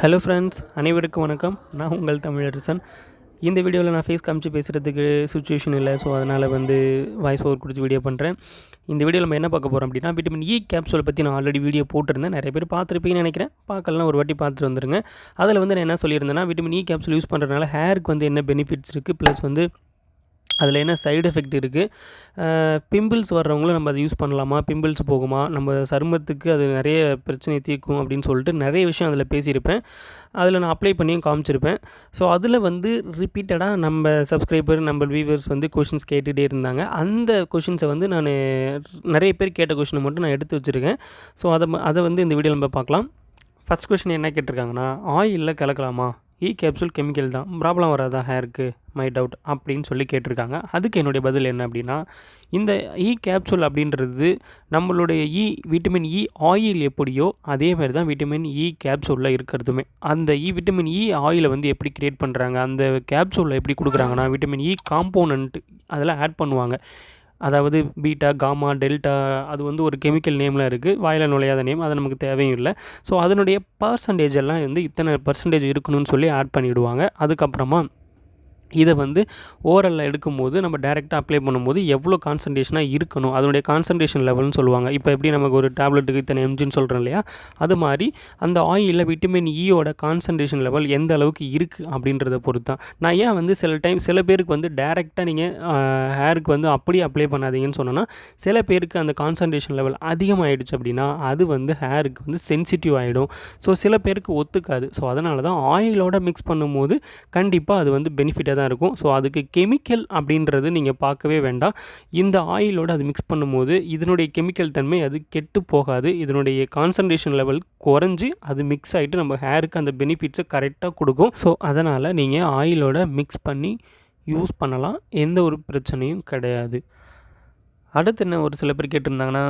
Hello friends, அனைவருக்கும் வணக்கம். நான் உங்கள் தமிழரசன். இந்த வீடியோவில் நான் ஃபேஸ் காமிச்சு பேசுகிறதுக்கு சுச்சுவேஷன் இல்லை. ஸோ அதனால் வாய்ஸ் ஓவர் கொடுத்து வீடியோ பண்ணுறேன். இந்த வீடியோவில் நம்ம என்ன பார்க்க போகிறோம் அப்படின்னா, விட்டமின் இ கேப்சூலை பற்றி நான் ஆல்ரெடி வீடியோ போட்டிருந்தேன். நிறைய பேர் பார்த்துருப்பீங்கன்னு நினைக்கிறேன். பார்க்கலாம், ஒரு வாட்டி பார்த்துட்டு வந்துருங்க. அதில் நான் என்ன சொல்லியிருந்தேன்னா, விட்டமின் இ கேப்சூல் யூஸ் பண்ணுறதுனால ஹேருக்கு என்ன பெனிஃபிட்ஸ் இருக்குது, ப்ளஸ் அதில் என்ன சைடு எஃபெக்ட் இருக்குது, பிம்பிள்ஸ் வர்றவங்களும் நம்ம அதை யூஸ் பண்ணலாமா, பிம்பிள்ஸ் போகுமா, நம்ம சருமத்துக்கு அது நிறைய பிரச்சனையை தீர்க்கும் அப்படின்னு சொல்லிட்டு நிறைய விஷயம் அதில் பேசியிருப்பேன். அதில் நான் அப்ளை பண்ணியும் காமிச்சிருப்பேன். ஸோ அதில் ரிப்பீட்டடாக நம்ம சப்ஸ்கிரைபர், நம்ம வியூவர்ஸ் கொஷின்ஸ் கேட்டுகிட்டே இருந்தாங்க. அந்த கொஷின்ஸை நான் நிறைய பேர் கேட்ட கொஷினை மட்டும் நான் எடுத்து வச்சுருக்கேன். ஸோ அதை இந்த வீடியோவில் நம்ம பார்க்கலாம். ஃபஸ்ட் கொஷின் என்ன கேட்டிருக்காங்கன்னா, ஆயிலில் கலக்கலாமா, இ கேப்சூல் கெமிக்கல் தான், ப்ராப்ளம் வராதா ஹேருக்கு, மை டவுட் அப்படின்னு சொல்லி கேட்டிருக்காங்க. அதுக்கு என்னுடைய பதில் என்ன அப்படின்னா, இந்த இ கேப்சூல் அப்படின்றது நம்மளுடைய விட்டமின் இ ஆயில் எப்படியோ அதே மாதிரி தான் விட்டமின் இ கேப்சூலில் இருக்கிறதுமே. அந்த விட்டமின் இ ஆயிலை எப்படி க்ரியேட் பண்ணுறாங்க, அந்த கேப்சூலில் எப்படி கொடுக்குறாங்கன்னா, விட்டமின் இ காம்போனன்ட் அதெல்லாம் ஆட் பண்ணுவாங்க. அதாவது பீட்டா, காமா, டெல்டா, அது ஒரு கெமிக்கல் நேமில் இருக்குது, வாயில் நுழையாத நேம், அது நமக்கு தேவையும் இல்லை. ஸோ அதனுடைய பர்சன்டேஜ் எல்லாம் இத்தனை பர்சன்டேஜ் இருக்கணும்னு சொல்லி ஆட் பண்ணிவிடுவாங்க. அதுக்கப்புறமா இதை ஓரலில் எடுக்கும்போது நம்ம டைரெக்டாக அப்ளை பண்ணும்போது எவ்வளோ கான்சன்ட்ரேஷனாக இருக்கணும், அதனுடைய கான்சன்ட்ரேஷன் லெவல்னு சொல்லுவாங்க. இப்போ எப்படி நமக்கு ஒரு டேப்லெட்டுக்கு இத்தனை எம்ஜின்னு சொல்கிறோம் இல்லையா, அது மாதிரி அந்த ஆயிலில் விட்டமின் இயோட கான்சன்ட்ரேஷன் லெவல் எந்த அளவுக்கு இருக்குது அப்படின்றத பொறுத்து தான். நான் ஏன் சில பேருக்கு டைரெக்டாக நீங்கள் ஹேருக்கு அப்படியே அப்ளை பண்ணாதீங்கன்னு சொன்னோன்னா, சில பேருக்கு அந்த கான்சன்ட்ரேஷன் லெவல் அதிகமாகிடுச்சு அப்படின்னா அது ஹேருக்கு சென்சிட்டிவ் ஆகிடும். ஸோ சில பேருக்கு ஒத்துக்காது. ஸோ அதனால தான் ஆயிலோட மிக்ஸ் பண்ணும்போது கண்டிப்பாக அது பெனிஃபிட்டாக தான் இருக்கும். ஸோ அதுக்கு கெமிக்கல் அப்படின்றது நீங்கள் பார்க்கவே வேண்டாம். இந்த ஆயிலோடு அது மிக்ஸ் பண்ணும்போது இதனுடைய கெமிக்கல் தன்மை அது கெட்டு போகாது. இதனுடைய கான்சன்ட்ரேஷன் லெவல் குறைஞ்சி அது மிக்ஸ் ஆகிட்டு நம்ம ஹேருக்கு அந்த பெனிஃபிட்ஸை கரெக்டாக கொடுக்கும். ஸோ அதனால் நீங்கள் ஆயிலோட மிக்ஸ் பண்ணி யூஸ் பண்ணலாம், எந்த ஒரு பிரச்சனையும் கிடையாது. அடுத்து என்ன ஒரு சில பேர் கேட்டிருந்தாங்கன்னா,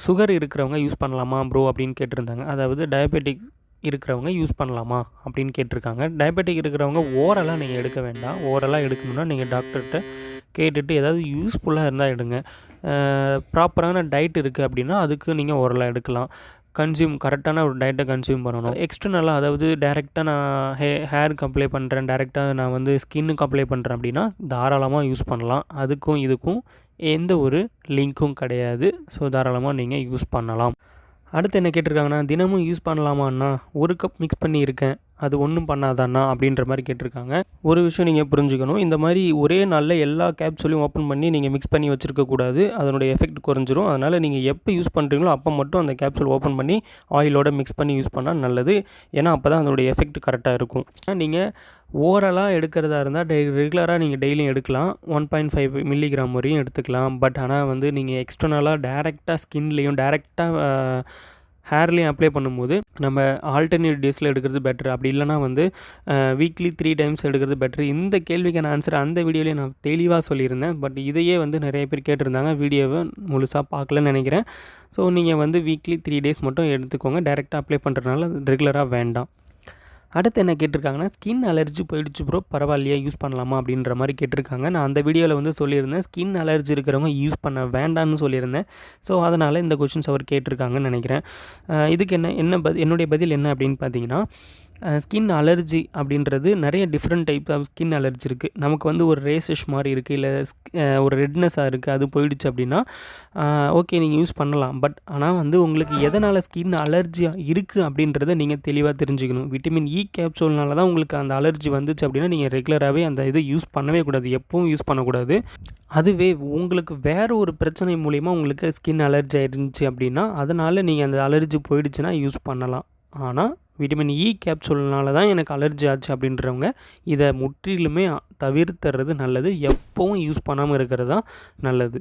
சுகர் இருக்கிறவங்க யூஸ் பண்ணலாமா ப்ரோ அப்படின்னு கேட்டிருந்தாங்க. அதாவது டயபெட்டிக் இருக்கிறவங்க யூஸ் பண்ணலாமா அப்படின்னு கேட்டிருக்காங்க. டயபெட்டிக் இருக்கிறவங்க ஓரலாக நீங்கள் எடுக்க வேண்டாம். ஓரலாக எடுக்கணும்னா நீங்கள் டாக்டர்கிட்ட கேட்டுட்டு ஏதாவது யூஸ்ஃபுல்லாக இருந்தால் எடுங்க. ப்ராப்பரான டயட் இருக்குது அப்படின்னா அதுக்கு நீங்கள் ஓரலாக எடுக்கலாம். கரெக்டான ஒரு டயட்டை கன்சியூம் பண்ணணும். எக்ஸ்டர்னலாக, அதாவது டேரெக்டாக நான் ஹேருக்கு அப்ளை பண்ணுறேன், டேரெக்டாக நான் ஸ்கின்னுக்கு அப்ளை பண்ணுறேன் அப்படின்னா தாராளமாக யூஸ் பண்ணலாம். அதுக்கும் இதுக்கும் எந்த ஒரு லிங்க்கும் கிடையாது. ஸோ தாராளமாக நீங்கள் யூஸ் பண்ணலாம். அடுத்து என்ன கேட்டிருக்காங்கன்னா, தினமும் யூஸ் பண்ணலாமாண்ணா, ஒரு கப் மிக்ஸ் பண்ணியிருக்கேன், அது ஒன்றும் பண்ணாதாண்ணா அப்படின்ற மாதிரி கேட்டிருக்காங்க. ஒரு விஷயம் நீங்கள் புரிஞ்சுக்கணும், இந்த மாதிரி ஒரே நாளில் எல்லா கேப்சூலையும் ஓப்பன் பண்ணி நீங்கள் மிக்ஸ் பண்ணி வச்சுருக்கக்கூடாது. அதனுடைய எஃபெக்ட் குறைஞ்சிரும். அதனால் நீங்கள் எப்போ யூஸ் பண்ணுறீங்களோ அப்போ மட்டும் அந்த கேப்சூல் ஓப்பன் பண்ணி ஆயிலோட மிக்ஸ் பண்ணி யூஸ் பண்ணால் நல்லது. ஏன்னா அப்போ தான் அதனுடைய எஃபெக்ட் கரெக்டாக இருக்கும். நீங்கள் ஓரலாக எடுக்கிறதா இருந்தால் ரெகுலராக நீங்கள் டெய்லியும் எடுக்கலாம். 1.5 மில்லிகிராம் வரையும் எடுத்துக்கலாம். பட் ஆனால் நீங்கள் எக்ஸ்டர்னலாக டேரெக்டாக ஸ்கின்லேயும் டேரெக்டாக ஹேர்லேயும் அப்ளை பண்ணும்போது நம்ம ஆல்டர்னேட் டேஸில் எடுக்கிறது பெட்ரு. அப்படி இல்லைனா வீக்லி 3 டைம்ஸ் எடுக்கிறது பெட்ரு. இந்த கேள்விக்கான ஆன்சர் அந்த வீடியோலேயே நான் தெளிவாக சொல்லியிருந்தேன். பட் இதையே நிறைய பேர் கேட்டிருந்தாங்க. வீடியோவை முழுசாக பார்க்கலன்னு நினைக்கிறேன். ஸோ நீங்கள் வீக்லி 3 டேஸ் மட்டும் எடுத்துக்கோங்க. டைரெக்டாக அப்ளை பண்ணுறதுனால ரெகுலராக வேண்டாம். அடுத்து என்ன கேட்டிருக்காங்கன்னா, ஸ்கின் அலர்ஜி போயிடுச்சு ப்ரோ, பரவாயில்லையா, யூஸ் பண்ணலாமா அப்படின்ற மாதிரி கேட்டிருக்காங்க. நான் அந்த வீடியோவில் சொல்லியிருந்தேன், ஸ்கின் அலர்ஜி இருக்கிறவங்க யூஸ் பண்ண வேண்டாம்னு சொல்லியிருந்தேன். ஸோ அதனால் இந்த கொஷின்ஸ் அவர் கேட்டிருக்காங்கன்னு நினைக்கிறேன். இதுக்கு என்னுடைய பதில் என்ன அப்படின்னு பார்த்தீங்கன்னா, ஸ்கின் அலர்ஜி அப்படின்றது நிறைய different type of skin allergy இருக்குது. நமக்கு ஒரு ரேஷஸ் மாதிரி இருக்குது, இல்லை ஒரு ரெட்னஸாக இருக்குது, அது போயிடுச்சு அப்படின்னா ஓகே நீங்கள் யூஸ் பண்ணலாம். பட் ஆனால் உங்களுக்கு எதனால் ஸ்கின் அலர்ஜியாக இருக்குது அப்படின்றத நீங்கள் தெளிவாக தெரிஞ்சுக்கணும். விட்டமின் இ கேப்சூல்னால தான் உங்களுக்கு அந்த அலர்ஜி வந்துச்சு அப்படின்னா நீங்கள் ரெகுலராகவே அந்த இதை யூஸ் பண்ணவே கூடாது, எப்பவும் யூஸ் பண்ணக்கூடாது. அதுவே உங்களுக்கு வேறு ஒரு பிரச்சனை மூலிமா உங்களுக்கு ஸ்கின் அலர்ஜி ஆயிருந்துச்சு அப்படின்னா அதனால் நீங்கள் அந்த அலர்ஜி போயிடுச்சுன்னா யூஸ் பண்ணலாம். ஆனால் விட்டமின் இ கேப்சூல்னால தான் எனக்கு அலர்ஜி ஆச்சு அப்படின்றவங்க இதை முற்றிலுமே தவிர்த்துறது நல்லது. எப்போவும் யூஸ் பண்ணாமல் இருக்கிறது தான் நல்லது.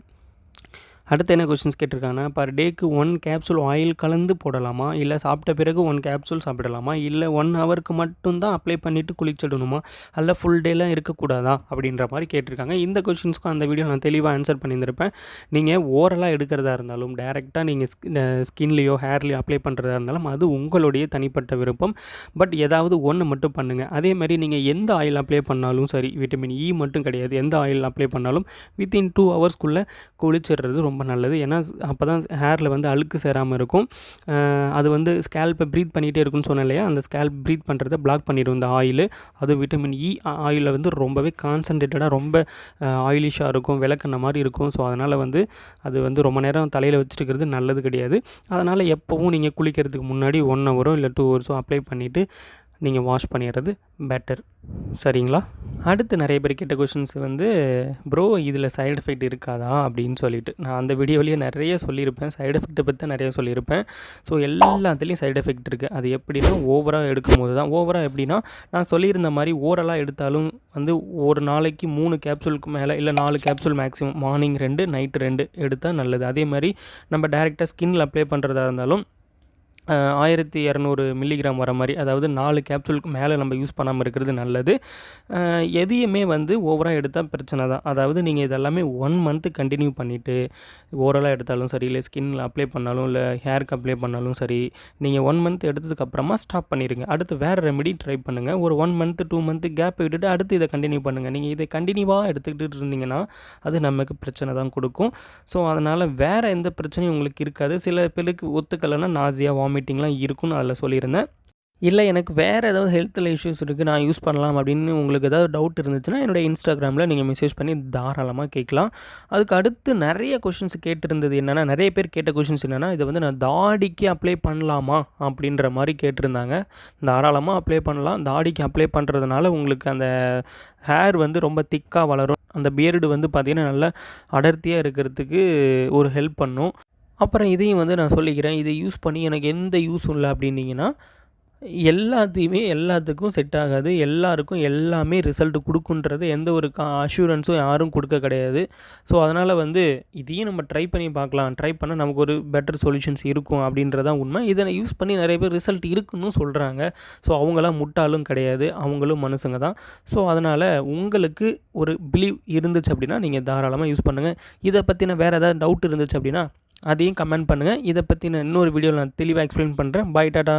அடுத்து என்ன கொஷின்ஸ் கேட்டிருக்காங்கன்னா, பர் டேக்கு 1 கேப்சூல் ஆயில் கலந்து போடலாமா, இல்லை சாப்பிட்ட பிறகு 1 கேப்சூல் சாப்பிடலாமா, இல்லை 1 ஹவருக்கு மட்டும்தான் அப்ளை பண்ணிவிட்டு குளிச்சிடணுமா, அல்ல ஃபுல் டேலாம் இருக்கக்கூடாதா அப்படின்ற மாதிரி கேட்டிருக்காங்க. இந்த கொஷின்ஸ்க்கும் அந்த வீடியோ நான் தெளிவாக ஆன்சர் பண்ணியிருந்திருப்பேன். நீங்கள் ஓரலாக எடுக்கிறதா இருந்தாலும் டேரெக்டாக நீங்கள் ஸ்கின்லேயோ ஹேர்லேயோ அப்ளை பண்ணுறதா இருந்தாலும் அது உங்களுடைய தனிப்பட்ட விருப்பம். பட் ஏதாவது ஒன்று மட்டும் பண்ணுங்கள். அதே மாதிரி நீங்கள் எந்த ஆயில் அப்ளை பண்ணாலும் சரி, விட்டமின் இ மட்டும் கிடையாது, எந்த ஆயில் அப்ளை பண்ணாலும் வித்தின் 2 ஹவர்ஸ்க்குள்ளே குளிச்சிடுறது ரொம்ப ரொம்ப நல்லது. ஏன்னா அப்போ தான் ஹேரில் வந்து அழுக்கு சேராமல் இருக்கும். அது வந்து ஸ்கேல்ப்பை ப்ரீத் பண்ணிகிட்டே இருக்குன்னு சொன்னேன் இல்லையா, அந்த ஸ்கேல்ப் ப்ரீத் பண்ணுறத பிளாக் பண்ணிடும் இந்த ஆயிலு. அதுவும் விட்டமின் இ ஆயிலில் வந்து ரொம்பவே கான்சன்ட்ரேட்டடாக ரொம்ப ஆயிலிஷாக இருக்கும், விளக்கெண்ணெய் மாதிரி இருக்கும். ஸோ அதனால் வந்து அது வந்து ரொம்ப நேரம் தலையில் வச்சுருக்கிறது நல்லது கிடையாது. அதனால் எப்போவும் நீங்கள் குளிக்கிறதுக்கு முன்னாடி 1 ஹவரோ இல்லை 2 ஹவர்ஸோ அப்ளை பண்ணிவிட்டு நீங்கள் வாஷ் பண்ணிடுறது பெட்டர். சரிங்களா? அடுத்து நிறைய பேர் கேட்ட கொஷின்ஸ் வந்து, ப்ரோ இதில் சைடு எஃபெக்ட் இருக்காதா அப்படின்னு சொல்லிட்டு. நான் அந்த வீடியோவிலேயே நிறைய சொல்லியிருப்பேன், சைடு எஃபெக்ட்டை பற்றி தான் நிறைய சொல்லியிருப்பேன். ஸோ எல்லாத்துலேயும் சைடு எஃபெக்ட் இருக்குது. அது எப்படின்னா ஓவராக எடுக்கும்போது தான். ஓவராக எப்படின்னா, நான் சொல்லியிருந்த மாதிரி ஓரலாக எடுத்தாலும் வந்து ஒரு நாளைக்கு 3 கேப்சூலுக்கு மேலே இல்லை 4 கேப்சூல் மேக்ஸிமம், மார்னிங் 2 நைட்டு 2 எடுத்தால் நல்லது. அதே மாதிரி நம்ம டேரெக்டாக ஸ்கின்னில் அப்ளை பண்ணுறதா இருந்தாலும் 1200 மில்லிகிராம் வர மாதிரி, அதாவது 4 கேப்சூலுக்கு மேலே நம்ம யூஸ் பண்ணாமல் இருக்கிறது நல்லது. எதையுமே வந்து ஓவராக எடுத்தால் பிரச்சனை தான். அதாவது நீங்கள் இதெல்லாமே 1 மந்த்து கண்டினியூ பண்ணிவிட்டு ஓரலாக எடுத்தாலும் சரி, இல்லை ஸ்கின்னில் அப்ளை பண்ணாலும், இல்லை ஹேருக்கு அப்ளை பண்ணாலும் சரி, நீங்கள் 1 மந்த் எடுத்ததுக்கப்புறமா ஸ்டாப் பண்ணிடுங்க. அடுத்து வேறு ரெமெடி ட்ரை பண்ணுங்கள். ஒரு 1 மந்த்து 2 மந்த்து கேப் விட்டுட்டு அடுத்து இதை கண்டினியூ பண்ணுங்கள். நீங்கள் இதை கண்டினியூவாக எடுத்துக்கிட்டு இருந்தீங்கன்னா அது நமக்கு பிரச்சனை தான் கொடுக்கும். ஸோ அதனால் வேறு எந்த பிரச்சனையும் உங்களுக்கு இருக்காது. சில பேருக்கு ஒத்துக்கலைன்னா நாசியா, வாமிட்டிங்லாம் இருக்குன்னு அதில் சொல்லியிருந்தேன். இல்லை எனக்கு வேறு ஏதாவது ஹெல்த்தில் இஷ்யூஸ் இருக்குது, நான் யூஸ் பண்ணலாம் அப்படின்னு உங்களுக்கு ஏதாவது டவுட் இருந்துச்சுன்னா என்னுடைய இன்ஸ்டாகிராமில் நீங்கள் மெசேஜ் பண்ணி தாராளமாக கேட்கலாம். அதுக்கு அடுத்து நிறைய கொஷின்ஸ் கேட்டிருந்தது என்னென்னா, நிறைய பேர் கேட்ட கொஷின்ஸ் என்னென்னா, இதை வந்து நான் தாடிக்கு அப்ளை பண்ணலாமா அப்படின்ற மாதிரி கேட்டிருந்தாங்க. தாராளமாக அப்ளை பண்ணலாம். தாடிக்கு அப்ளை பண்ணுறதுனால உங்களுக்கு அந்த ஹேர் வந்து ரொம்ப திக்காக வளரும். அந்த பியர்டு வந்து பார்த்திங்கன்னா நல்லா அடர்த்தியாக இருக்கிறதுக்கு ஒரு ஹெல்ப் பண்ணும். அப்புறம் இதையும் வந்து நான் சொல்லிக்கிறேன், இதை யூஸ் பண்ணி எனக்கு எந்த யூஸும் இல்லை அப்படின்னீங்கன்னா, எல்லாத்துக்கும் செட் ஆகாது. எல்லாருக்கும் எல்லாமே ரிசல்ட் கொடுக்குன்றது எந்த ஒரு அஷ்யூரன்ஸும் யாரும் கொடுக்க கிடையாது. ஸோ அதனால் வந்து இதையும் நம்ம ட்ரை பண்ணி பார்க்கலாம். ட்ரை பண்ணால் நமக்கு ஒரு பெட்டர் சொல்யூஷன்ஸ் இருக்கும் அப்படின்றதான் உண்மை. இதை யூஸ் பண்ணி நிறைய பேர் ரிசல்ட் இருக்குன்னு சொல்கிறாங்க. ஸோ அவங்களாம் முட்டாளும் கிடையாது, அவங்களும் மனுஷங்க தான். ஸோ அதனால் உங்களுக்கு ஒரு பிலீவ் இருந்துச்சு அப்படின்னா நீங்கள் தாராளமாக யூஸ் பண்ணுங்கள். இதை பற்றின வேறு ஏதாவது டவுட் இருந்துச்சு அப்படின்னா அதையும் கமெண்ட் பண்ணுங்கள். இதை பற்றி நான் இன்னொரு வீடியோவில் நான் தெளிவாக எக்ஸ்பிளைன் பண்ணுறேன். பாய், டாடா.